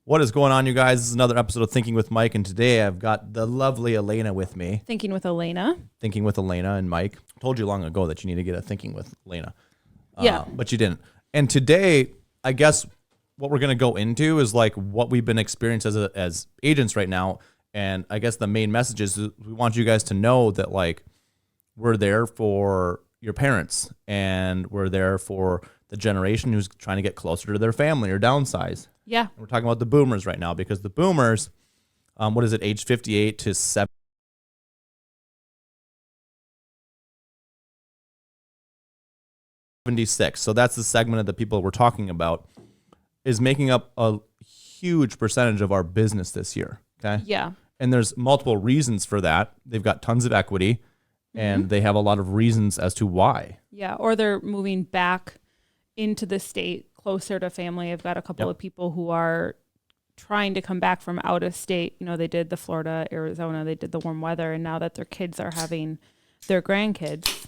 What is going on, you guys? This is another episode of Thinking with Mike, and today I've got the lovely Alaina with me. Thinking with Alaina. Thinking with Alaina and Mike. I told you long ago that you need to get a Thinking with Alaina. Yeah. But you didn't. And today, I guess what we're going to go into is like what we've been experiencing as agents right now. And I guess the main message is we want you guys to know that like we're there for your parents and we're there for the generation who's trying to get closer to their family or downsize. Yeah. And we're talking about the boomers right now because the boomers, what is it, age 58 to 76. So that's the segment of the people we're talking about is making up a huge percentage of our business this year. Okay. Yeah. And there's multiple reasons for that. They've got tons of equity and they have a lot of reasons as to why. Yeah. Or they're moving back into the state closer to family. I've got a couple of people who are trying to come back from out of state. You know, they did the Florida, Arizona, they did the warm weather. And now that their kids are having their grandkids,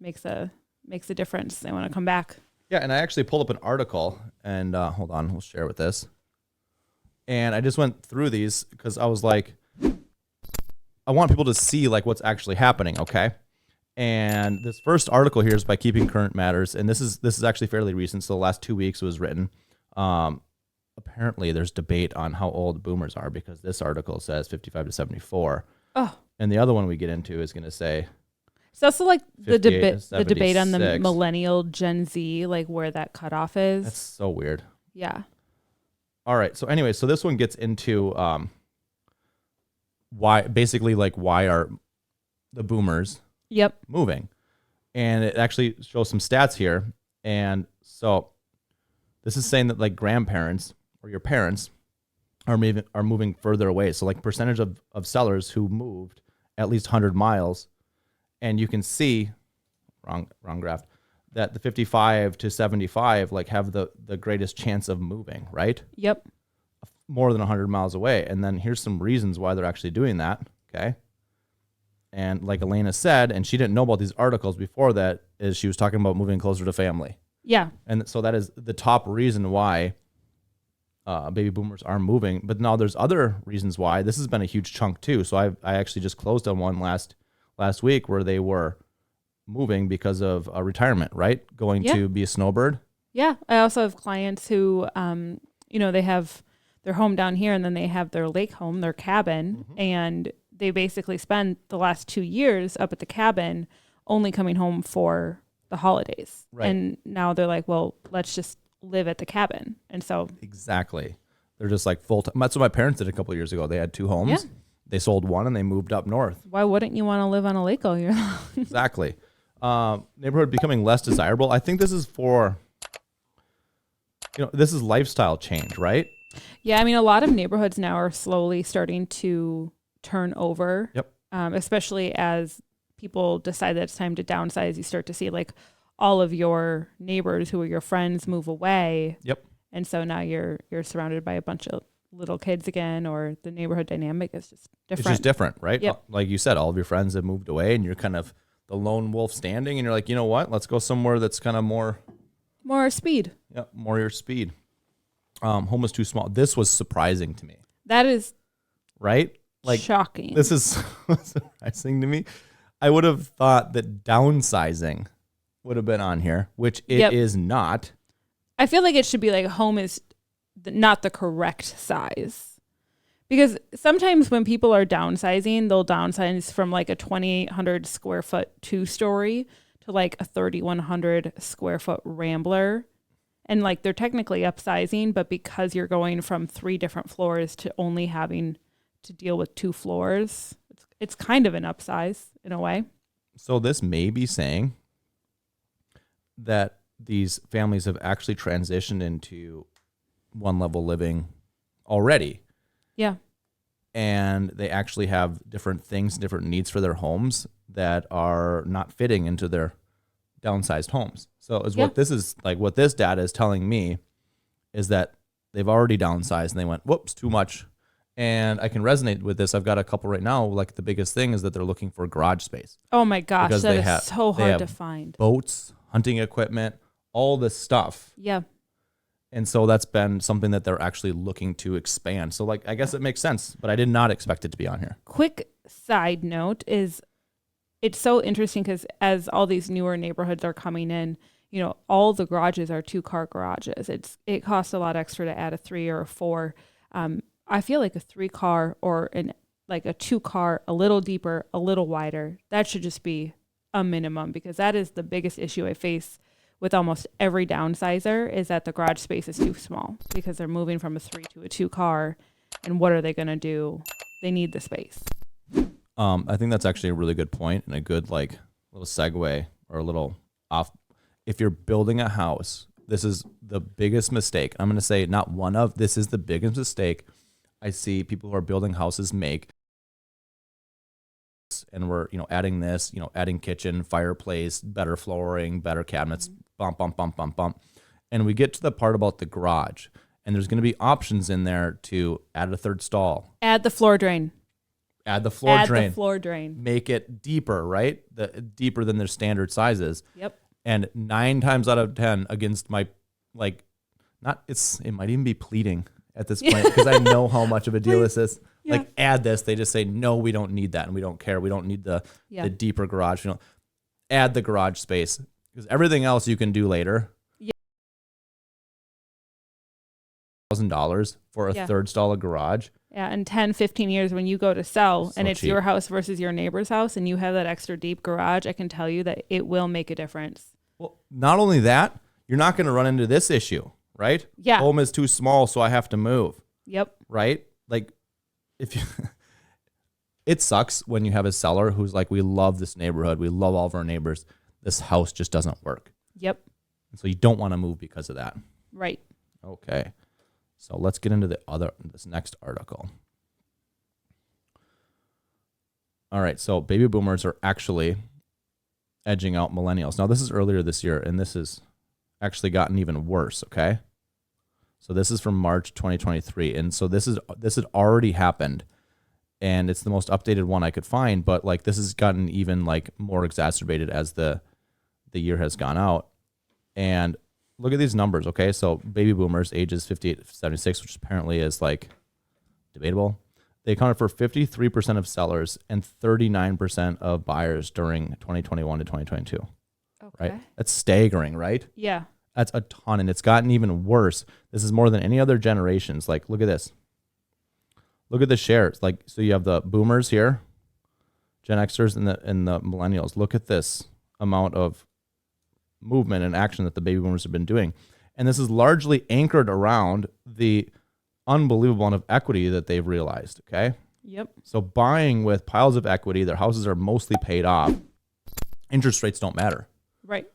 makes a difference. They want to come back. Yeah. And I actually pulled up an article and hold on, we'll share with this. And I just went through these because I was like, I want people to see like what's actually happening. Okay. And this first article here is by Keeping Current Matters. And this is actually fairly recent. So the last 2 weeks it was written. Apparently there's debate on how old boomers are because this article says 55 to 74. Oh. And the other one we get into is going to say. It's also like the debate on the 76. millennial Gen Z, like where that cutoff is. That's so weird. Yeah. All right. So anyway, so this one gets into why are the boomers moving? And it actually shows some stats here. And so this is saying that like grandparents or your parents are moving further away. So like percentage of sellers who moved at least 100 miles. And you can see, wrong graph, that the 55 to 75 like have the greatest chance of moving, right? Yep. More than 100 miles away. And then here's some reasons why they're actually doing that, okay? And like Alaina said, and she didn't know about these articles before that, is she was talking about moving closer to family. Yeah. And so that is the top reason why baby boomers are moving. But now there's other reasons why. This has been a huge chunk too. So I actually just closed on one last week where they were moving because of retirement, right? Going to be a snowbird. Yeah. I also have clients who, they have their home down here and then they have their lake home, their cabin, and they basically spend the last 2 years up at the cabin only coming home for the holidays. Right. And now they're like, well, let's just live at the cabin. And so. Exactly. They're just like full time. That's what my parents did a couple of years ago. They had 2 homes. Yeah. They sold one and they moved up north. Why wouldn't you want to live on a lake all year long? Exactly. Neighborhood becoming less desirable. I think this is for, this is lifestyle change, right? Yeah. I mean, a lot of neighborhoods now are slowly starting to turn over. Yep. Especially as people decide that it's time to downsize. You start to see like all of your neighbors who are your friends move away. Yep. And so now you're surrounded by a bunch of little kids again, or the neighborhood dynamic is just different. It's just different, right? Yep. Like you said, all of your friends have moved away and you're kind of the lone wolf standing and you're like, you know what? Let's go somewhere that's kind of more speed. Yeah, more your speed. Home is too small. This was surprising to me. That is right? Like shocking. This is surprising to me. I would have thought that downsizing would have been on here, which it is not. I feel like it should be like home is not the correct size, because sometimes when people are downsizing, they'll downsize from like a 2,800 square foot 2-story to like a 3,100 square foot rambler. And like they're technically upsizing, but because you're going from 3 different floors to only having to deal with 2 floors, it's kind of an upsize in a way. So this may be saying that these families have actually transitioned into one level living already. Yeah. And they actually have different things, different needs for their homes that are not fitting into their downsized homes. So what this is like, what this data is telling me is that they've already downsized and they went, whoops, too much. And I can resonate with this. I've got a couple right now. Like the biggest thing is that they're looking for garage space. Oh my gosh, that is so hard to find. Boats, hunting equipment, all this stuff. Yeah. And so that's been something that they're actually looking to expand. So like, I guess it makes sense, but I did not expect it to be on here. Quick side note is it's so interesting because as all these newer neighborhoods are coming in, you know, all the garages are 2-car garages. It costs a lot extra to add a 3 or a 4. I feel like a 3-car or like a 2-car, a little deeper, a little wider, that should just be a minimum, because that is the biggest issue I face with almost every downsizer, is that the garage space is too small because they're moving from a 3 to a 2-car. And what are they going to do? They need the space. I think that's actually a really good point and a good like little segue or a little off. If you're building a house, this is the biggest mistake. I'm going to say this is the biggest mistake I see people who are building houses make. And we're, adding this, adding kitchen, fireplace, better flooring, better cabinets, bump. And we get to the part about the garage, and there's going to be options in there to add a third stall. Add the floor drain. Add the floor drain. Make it deeper, right? Deeper than their standard sizes. Yep. And 9 times out of 10 against my, it might even be pleading at this point because I know how much of a deal this is. Yeah. Like, add this. They just say, no, we don't need that. And we don't care. We don't need the deeper garage. Add the garage space, because everything else you can do later. Yeah. $1,000 for a third stall of garage. Yeah. In 10, 15 years, when you go to sell and it's cheap. Your house versus your neighbor's house and you have that extra deep garage, I can tell you that it will make a difference. Well, not only that, you're not going to run into this issue, right? Yeah. Home is too small, so I have to move. Yep. Right? Like, it sucks when you have a seller who's like, we love this neighborhood, we love all of our neighbors, this house just doesn't work. Yep. And so you don't want to move because of that. Right. Okay. So let's get into this next article. All right. So baby boomers are actually edging out millennials. Now, this is earlier this year, and this has actually gotten even worse. Okay. So this is from March 2023. And so this had already happened, and it's the most updated one I could find, but like this has gotten even like more exacerbated as the year has gone out. And look at these numbers. Okay. So baby boomers ages 58 to 76, which apparently is like debatable. They accounted for 53% of sellers and 39% of buyers during 2021 to 2022. Okay. Right. That's staggering, right? Yeah. That's a ton, and it's gotten even worse. This is more than any other generations. Like, look at this. Look at the shares. Like, so you have the boomers here, Gen Xers, and the millennials. Look at this amount of movement and action that the baby boomers have been doing. And this is largely anchored around the unbelievable amount of equity that they've realized, okay? Yep. So buying with piles of equity, their houses are mostly paid off. Interest rates don't matter. Right.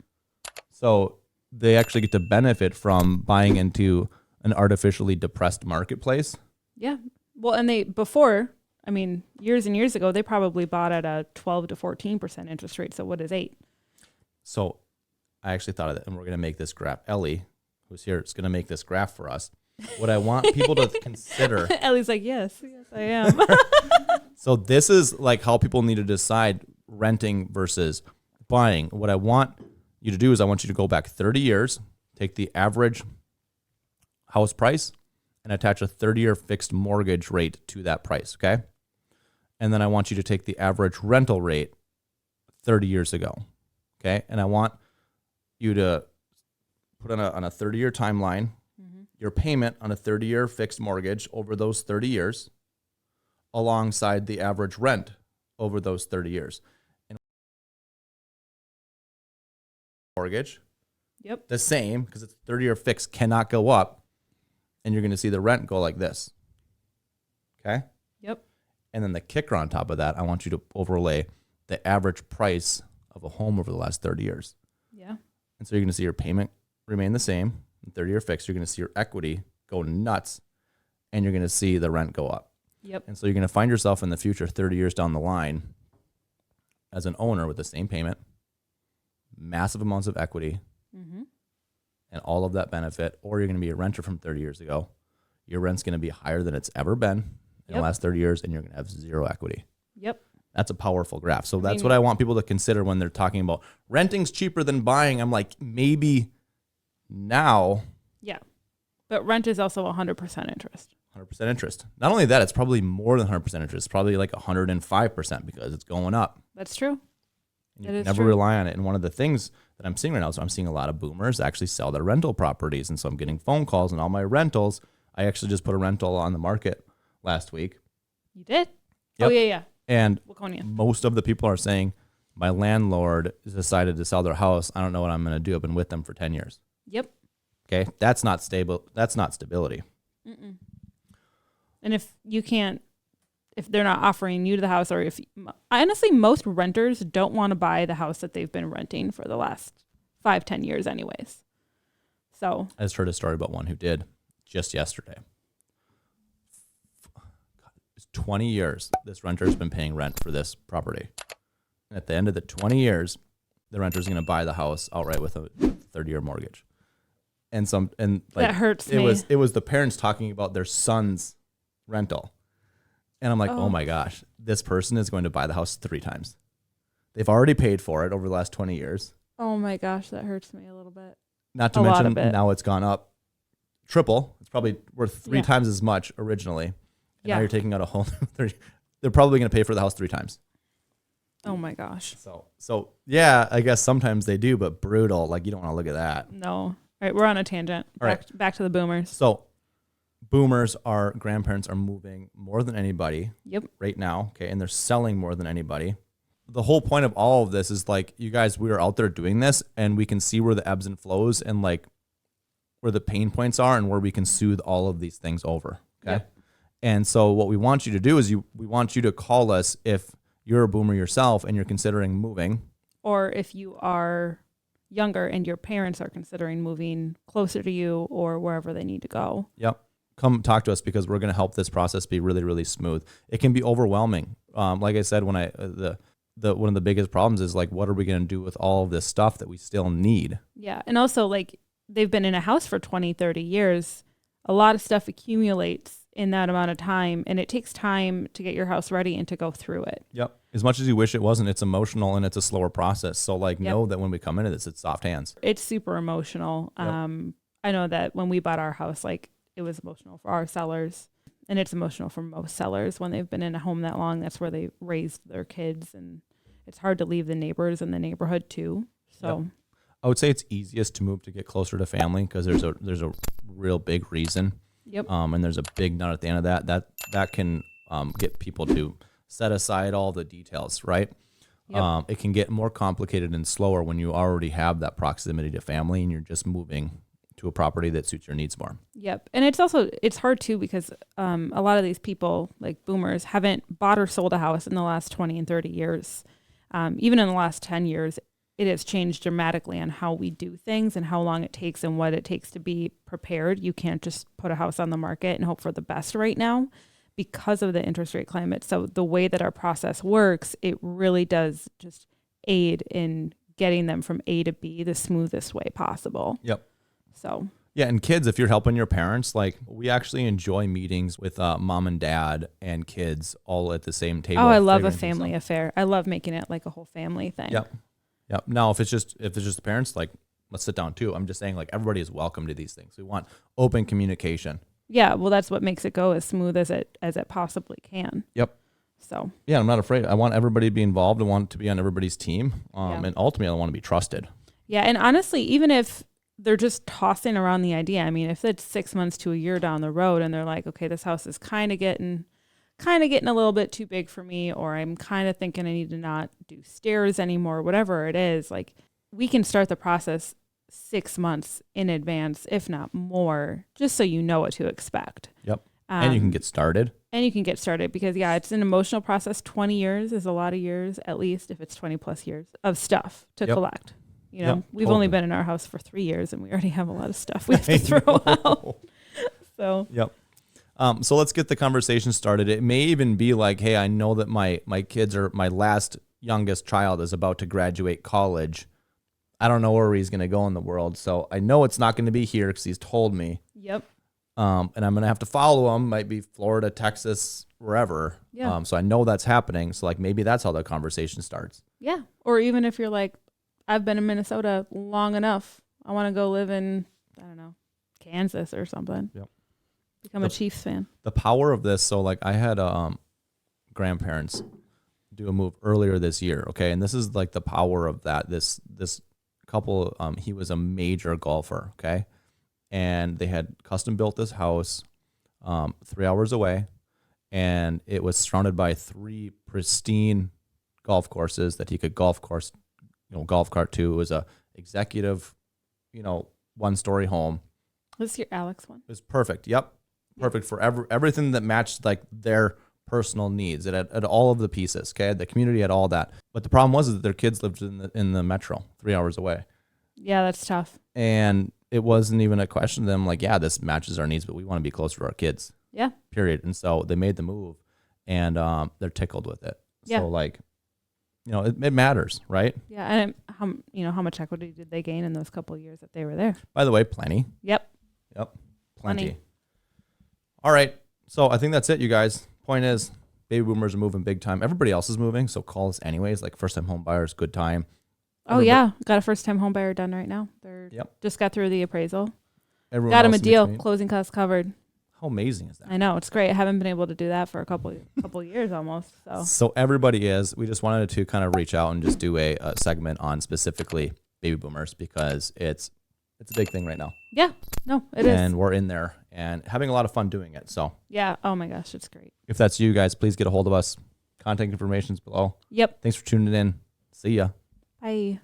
So they actually get to benefit from buying into an artificially depressed marketplace. Yeah. Well, and years and years ago, they probably bought at a 12 to 14% interest rate. So what is 8? So I actually thought of that, and we're going to make this graph. Ellie, who's here, is going to make this graph for us. What I want people to consider. Ellie's like, yes, I am. So this is like how people need to decide renting versus buying. What I want you to do is I want you to go back 30 years, take the average house price, and attach a 30-year fixed mortgage rate to that price, okay? And then I want you to take the average rental rate 30 years ago, okay? And I want you to put on a 30-year timeline, your payment on a 30-year fixed mortgage over those 30 years, alongside the average rent over those 30 years. Mortgage, the same, because it's 30-year fixed, cannot go up, and you're going to see the rent go like this. Okay? Yep. And then the kicker on top of that, I want you to overlay the average price of a home over the last 30 years. Yeah. And so you're going to see your payment remain the same, 30-year fixed. You're going to see your equity go nuts, and you're going to see the rent go up. Yep. And so you're going to find yourself in the future, 30 years down the line, as an owner with the same payment, massive amounts of equity, and all of that benefit, or you're going to be a renter from 30 years ago. Your rent's going to be higher than it's ever been in the last 30 years, and you're going to have zero equity. Yep. That's a powerful graph. So that's what I want people to consider when they're talking about renting's cheaper than buying. I'm like, maybe now. Yeah. But rent is also 100% interest. 100% interest. Not only that, it's probably more than 100% interest. It's probably like 105% because it's going up. That's true. And you can never rely on it. And one of the things that I'm seeing right now is I'm seeing a lot of boomers actually sell their rental properties. And so I'm getting phone calls and all my rentals. I actually just put a rental on the market last week. You did? Yep. Oh, yeah. And Laconia. Most of the people are saying, my landlord decided to sell their house. I don't know what I'm going to do. I've been with them for 10 years. Yep. Okay. That's not stable. That's not stability. Mm-mm. And if they're not offering you the house, or honestly, most renters don't want to buy the house that they've been renting for the last 5-10 years anyways. So I just heard a story about one who did just yesterday. It's 20 years this renter's been paying rent for this property. And at the end of the 20 years, the renter's going to buy the house outright with a 30-year mortgage. And that hurts me. It was the parents talking about their son's rental. And I'm like, oh my gosh, this person is going to buy the house 3 times. They've already paid for it over the last 20 years. Oh my gosh, that hurts me a little bit. Not to mention now it's gone up triple. It's probably worth 3 times as much originally. And now you're taking out a whole 30. They're probably going to pay for the house 3 times. Oh my gosh. So yeah, I guess sometimes they do, but brutal. Like you don't want to look at that. No. All right, we're on a tangent. Back to the boomers. So boomers, our grandparents are moving more than anybody right now. Okay. And they're selling more than anybody. The whole point of all of this is like, you guys, we are out there doing this and we can see where the ebbs and flows and like where the pain points are and where we can soothe all of these things over. Okay. Yep. And so what we want you to do is we want you to call us if you're a boomer yourself and you're considering moving. Or if you are younger and your parents are considering moving closer to you or wherever they need to go. Yep. Come talk to us because we're going to help this process be really, really smooth. It can be overwhelming. Like I said, when one of the biggest problems is like, what are we going to do with all of this stuff that we still need? Yeah. And also like they've been in a house for 20, 30 years. A lot of stuff accumulates in that amount of time, and it takes time to get your house ready and to go through it. Yep. As much as you wish it wasn't, it's emotional and it's a slower process. So like know that when we come into this, it's soft hands. It's super emotional. Yep. I know that when we bought our house, like it was emotional for our sellers, and it's emotional for most sellers when they've been in a home that long. That's where they raised their kids, and it's hard to leave the neighbors in the neighborhood too. So I would say it's easiest to move to get closer to family because there's a real big reason. Yep. And there's a big nut at the end of that can get people to set aside all the details, right? Yep. It can get more complicated and slower when you already have that proximity to family and you're just moving to a property that suits your needs more. Yep. And it's hard too because a lot of these people, like boomers, haven't bought or sold a house in the last 20 and 30 years. Even in the last 10 years, it has changed dramatically on how we do things and how long it takes and what it takes to be prepared. You can't just put a house on the market and hope for the best right now because of the interest rate climate. So the way that our process works, it really does just aid in getting them from A to B the smoothest way possible. Yep. So yeah, and kids, if you're helping your parents, like we actually enjoy meetings with mom and dad and kids all at the same table. Oh, I love a family affair. I love making it like a whole family thing. Yep. Yep. Now, if it's just the parents, like let's sit down too. I'm just saying like everybody is welcome to these things. We want open communication. Yeah, well, that's what makes it go as smooth as it possibly can. Yep. So yeah, I'm not afraid. I want everybody to be involved. I want to be on everybody's team. And ultimately, I want to be trusted. Yeah, and honestly, even if they're just tossing around the idea, I mean, if it's 6 months to a year down the road, and they're like, okay, this house is kind of getting a little bit too big for me, or I'm kind of thinking I need to not do stairs anymore, whatever it is, like we can start the process 6 months in advance, if not more, just so you know what to expect. Yep. And you can get started. Because it's an emotional process. 20 years is a lot of years, at least if it's 20 plus years of stuff to collect. You know, we've only been in our house for 3 years and we already have a lot of stuff we have to throw out. So, so let's get the conversation started. It may even be like, hey, I know that my kids or my last youngest child is about to graduate college. I don't know where he's going to go in the world. So I know it's not going to be here because he's told me. Yep. And I'm going to have to follow him. Might be Florida, Texas, wherever. Yeah. So I know that's happening. So like maybe that's how the conversation starts. Yeah. Or even if you're like, I've been in Minnesota long enough. I want to go live in, I don't know, Kansas or something. Yep. Become a Chiefs fan. The power of this. So like I had grandparents do a move earlier this year. Okay. And this is like the power of that. This couple, he was a major golfer. Okay. And they had custom built this house 3 hours away. And it was surrounded by 3 pristine golf courses that he could golf cart to. It was a executive, 1-story home. This is your Alex one. It was perfect. Yep. Perfect for everything that matched like their personal needs. It had all of the pieces. Okay. The community had all that. But the problem was that their kids lived in the metro 3 hours away. Yeah, that's tough. And it wasn't even a question to them like, yeah, this matches our needs, but we want to be closer to our kids. Yeah. Period. And so they made the move and they're tickled with it. Yeah. So like, it matters, right? Yeah. And how much equity did they gain in those couple of years that they were there? By the way, plenty. Yep. Plenty. All right. So I think that's it, you guys. Point is, baby boomers are moving big time. Everybody else is moving. So call us anyways. Like first time home buyers, good time. Yeah. Got a first time home buyer done right now. They're just got through the appraisal. Everyone got them a deal. Closing costs covered. How amazing is that? I know, it's great. I haven't been able to do that for a couple years almost. So everybody is. We just wanted to kind of reach out and just do a segment on specifically baby boomers because it's a big thing right now. Yeah, no, it is. And we're in there and having a lot of fun doing it. So yeah, oh my gosh, it's great. If that's you guys, please get a hold of us. Contact information is below. Yep. Thanks for tuning in. See ya. Bye.